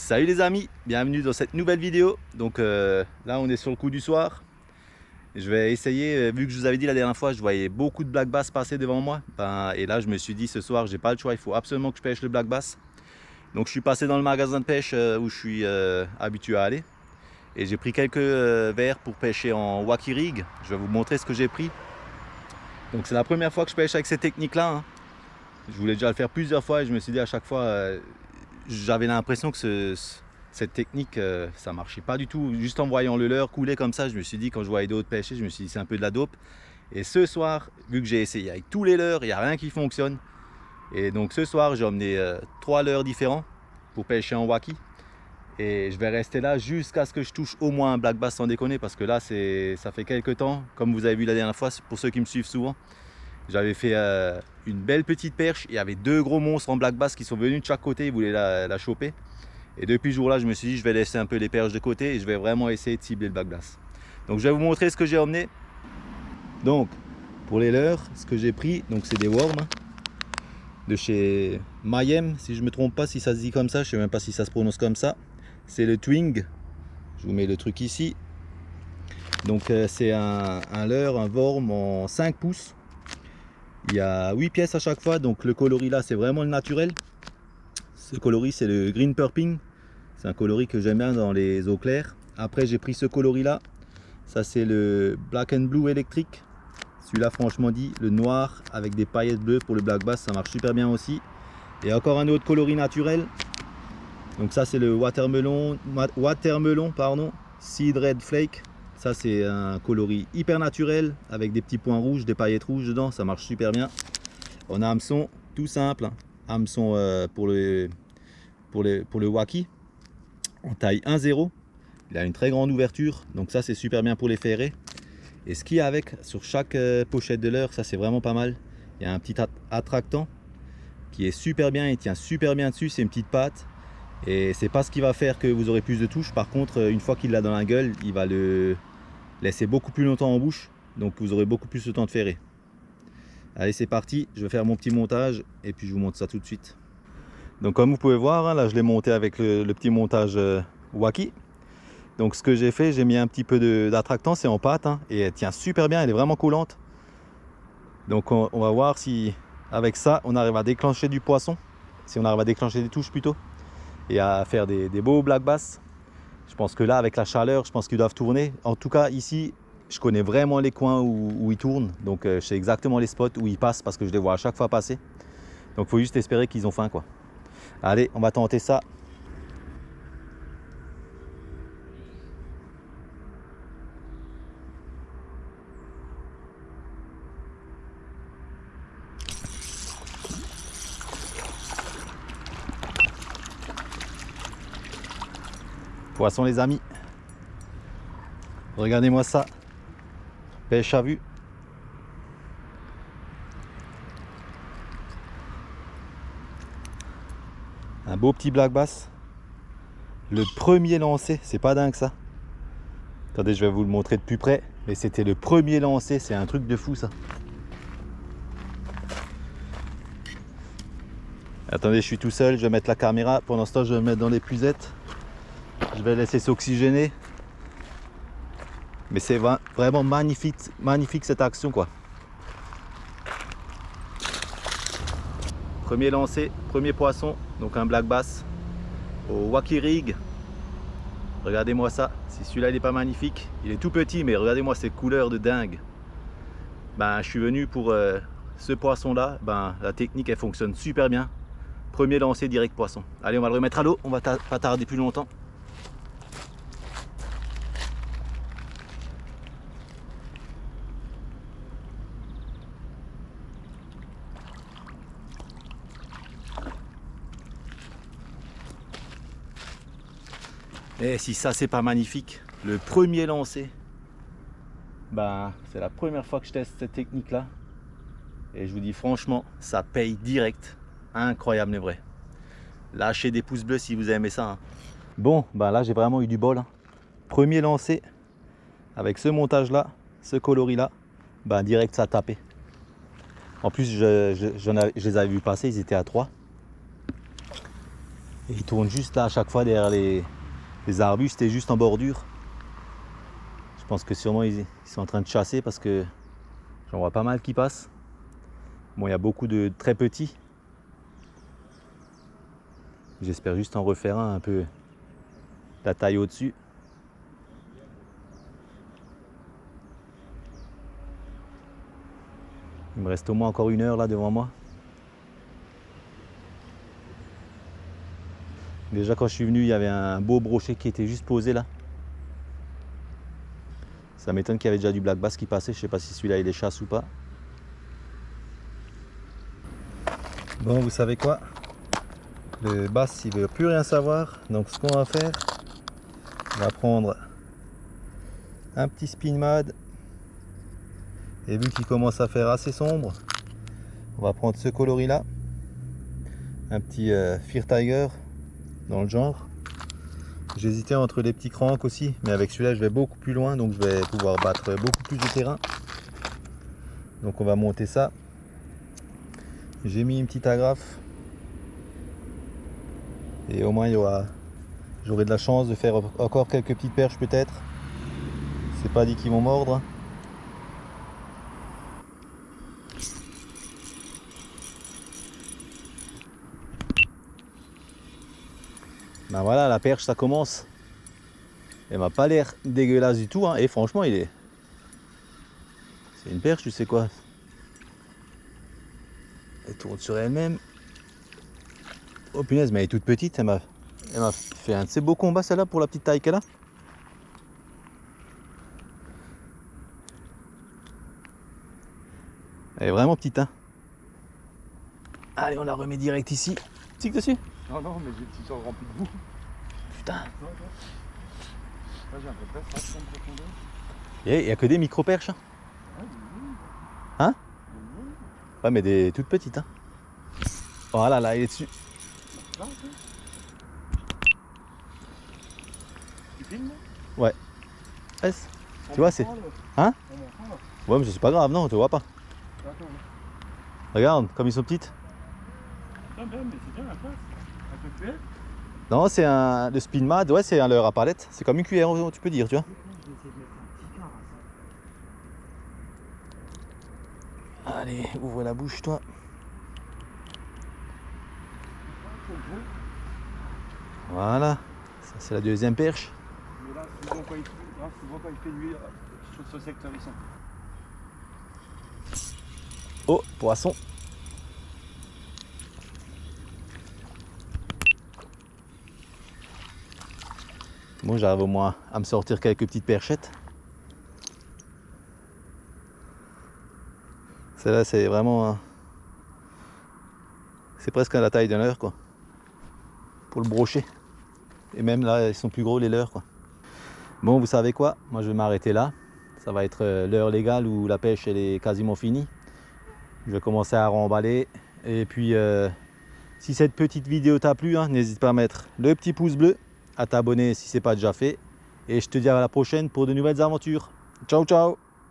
Salut les amis, bienvenue dans cette nouvelle vidéo. Donc là on est sur le coup du soir. Je vais essayer, vu que je vous avais dit la dernière fois, je voyais beaucoup de black bass passer devant moi. Et là je me suis dit ce soir j'ai pas le choix, il faut absolument que je pêche le black bass. Donc je suis passé dans le magasin de pêche où je suis habitué à aller. Et j'ai pris quelques verres pour pêcher en wacky rig. Je vais vous montrer ce que j'ai pris. Donc c'est la première fois que je pêche avec cette technique là, hein. Je voulais déjà le faire plusieurs fois et je me suis dit à chaque fois, j'avais l'impression que cette technique, ça marchait pas du tout. Juste en voyant le leurre couler comme ça, je me suis dit, quand je voyais d'autres pêcher, je me suis dit c'est un peu de la dope. Et ce soir, vu que j'ai essayé avec tous les leurres, il n'y a rien qui fonctionne. Et donc ce soir, j'ai emmené 3 leurres différents pour pêcher en wacky. Et je vais rester là jusqu'à ce que je touche au moins un black bass sans déconner, parce que là, ça fait quelques temps, comme vous avez vu la dernière fois, pour ceux qui me suivent souvent. J'avais fait une belle petite perche, il y avait 2 gros monstres en black bass qui sont venus de chaque côté, ils voulaient la choper. Et depuis ce jour-là, je me suis dit, je vais laisser un peu les perches de côté et je vais vraiment essayer de cibler le black bass. Donc je vais vous montrer ce que j'ai emmené. Donc pour les leurres, ce que j'ai pris, donc c'est des worms de chez Mayhem, si je ne me trompe pas, si ça se dit comme ça, je ne sais même pas si ça se prononce comme ça. C'est le Twing, je vous mets le truc ici. Donc c'est un leurre, un worm en 5 pouces. Il y a 8 pièces à chaque fois, donc le coloris là c'est vraiment le naturel. Ce coloris c'est le green purping, c'est un coloris que j'aime bien dans les eaux claires. Après j'ai pris ce coloris là, ça c'est le black and blue électrique. Celui-là franchement dit, le noir avec des paillettes bleues pour le black bass, ça marche super bien aussi. Et encore un autre coloris naturel, donc ça c'est le watermelon pardon, seed red flake. Ça c'est un coloris hyper naturel avec des petits points rouges, des paillettes rouges dedans, ça marche super bien. On a un hameçon tout simple, hein. Hameçon pour le wacky en taille 1,0. Il a une très grande ouverture, donc ça c'est super bien pour les ferrets. Et ce qu'il y a avec sur chaque pochette de leurre, ça c'est vraiment pas mal. Il y a un petit attractant qui est super bien, il tient super bien dessus, c'est une petite patte. Et c'est pas ce qui va faire que vous aurez plus de touches. Par contre, une fois qu'il l'a dans la gueule, il va le laisser beaucoup plus longtemps en bouche, donc vous aurez beaucoup plus de temps de ferrer. Allez, c'est parti, je vais faire mon petit montage et puis je vous montre ça tout de suite. Donc comme vous pouvez voir, hein, là je l'ai monté avec le petit montage wacky. Donc ce que j'ai fait, j'ai mis un petit peu d'attractant, c'est en pâte, hein, et elle tient super bien, elle est vraiment collante. Donc on va voir si avec ça on arrive à déclencher du poisson, si on arrive à déclencher des touches plutôt, et à faire des beaux black bass. Je pense que là avec la chaleur, je pense qu'ils doivent tourner. En tout cas ici, je connais vraiment les coins où ils tournent, donc je sais exactement les spots où ils passent parce que je les vois à chaque fois passer. Donc il faut juste espérer qu'ils ont faim, quoi. Allez, on va tenter ça. Poisson les amis. Regardez-moi ça. Pêche à vue. Un beau petit black bass. Le premier lancé, c'est pas dingue ça. Attendez, je vais vous le montrer de plus près. Mais c'était le premier lancé, c'est un truc de fou ça. Attendez, je suis tout seul, je vais mettre la caméra. Pendant ce temps, je vais me mettre dans l'épuisette. Je vais laisser s'oxygéner. Mais c'est vraiment magnifique, magnifique cette action, quoi. Premier lancé, premier poisson, donc un black bass au wacky rig. Regardez-moi ça, si celui-là il est pas magnifique, il est tout petit, mais regardez-moi ces couleurs de dingue. Ben, je suis venu pour ce poisson-là, ben, la technique elle fonctionne super bien. Premier lancé direct poisson. Allez, on va le remettre à l'eau, on va pas tarder plus longtemps. Et si ça c'est pas magnifique, le premier lancé, ben, c'est la première fois que je teste cette technique là. Et je vous dis franchement, ça paye direct. Incroyable les vrais. Lâchez des pouces bleus si vous aimez ça, hein. Bon, ben là j'ai vraiment eu du bol, hein. Premier lancé, avec ce montage là, ce coloris là, ben direct ça a tapé. En plus je les avais vus passer, ils étaient à 3. Et ils tournent juste là à chaque fois derrière les arbustes et juste en bordure. Je pense que sûrement ils sont en train de chasser parce que j'en vois pas mal qui passent. Bon, il y a beaucoup de très petits. J'espère juste en refaire un peu la taille au-dessus. Il me reste au moins encore 1 heure là devant moi. Déjà quand je suis venu, il y avait un beau brochet qui était juste posé là. Ça m'étonne qu'il y avait déjà du black bass qui passait. Je sais pas si celui-là il les chasse ou pas. Bon, vous savez quoi? Le bass il veut plus rien savoir. Donc ce qu'on va faire, on va prendre un petit spin mad. Et vu qu'il commence à faire assez sombre, on va prendre ce coloris là. Un petit Fear Tiger dans le genre. J'hésitais entre les petits cranks aussi, mais avec celui-là je vais beaucoup plus loin, donc je vais pouvoir battre beaucoup plus de terrain. Donc on va monter ça. J'ai mis une petite agrafe et au moins j'aurai de la chance de faire encore quelques petites perches peut-être. C'est pas dit qu'ils vont mordre. Ben voilà, la perche ça commence. Elle m'a pas l'air dégueulasse du tout, hein. Et franchement c'est une perche, tu sais quoi. Elle tourne sur elle-même. Oh punaise, mais elle est toute petite, elle m'a fait un de ces beaux combats celle-là pour la petite taille qu'elle a. Elle est vraiment petite, hein. Allez, on la remet direct ici. Tic dessus. Non, non, mais j'ai le t-shirt rempli de boue. Putain. Là, j'ai un peu de place, là, de profondeur. Il n'y a que des micro-perches. Hein, hein? Ouais, mais des toutes petites. Hein. Voilà, là, il est dessus. Là, ok. Tu filmes? Ouais. Yes. Tu vois, c'est... Hein? Ouais, mais c'est pas grave, non, on te voit pas. Regarde, comme ils sont petites. Mais c'est bien la place. Un peu cuillère. Non, c'est un... Le spin mad, ouais, c'est un leurre à palette. C'est comme une cuillère, tu peux dire, tu vois. Allez, ouvre la bouche, toi. Voilà. Ça, c'est la deuxième perche. Mais là, souvent quand il fait nuit, sur ce secteur, ils sont. Oh, poisson. Bon, j'arrive au moins à me sortir quelques petites perchettes. Celle-là, c'est vraiment... C'est presque à la taille d'un leurre, quoi. Pour le brochet. Et même là, ils sont plus gros, les leurres, quoi. Bon, vous savez quoi? Moi, je vais m'arrêter là. Ça va être l'heure légale où la pêche, elle est quasiment finie. Je vais commencer à remballer. Et puis, si cette petite vidéo t'a plu, hein, n'hésite pas à mettre le petit pouce bleu, à t'abonner si ce n'est pas déjà fait. Et je te dis à la prochaine pour de nouvelles aventures. Ciao, ciao!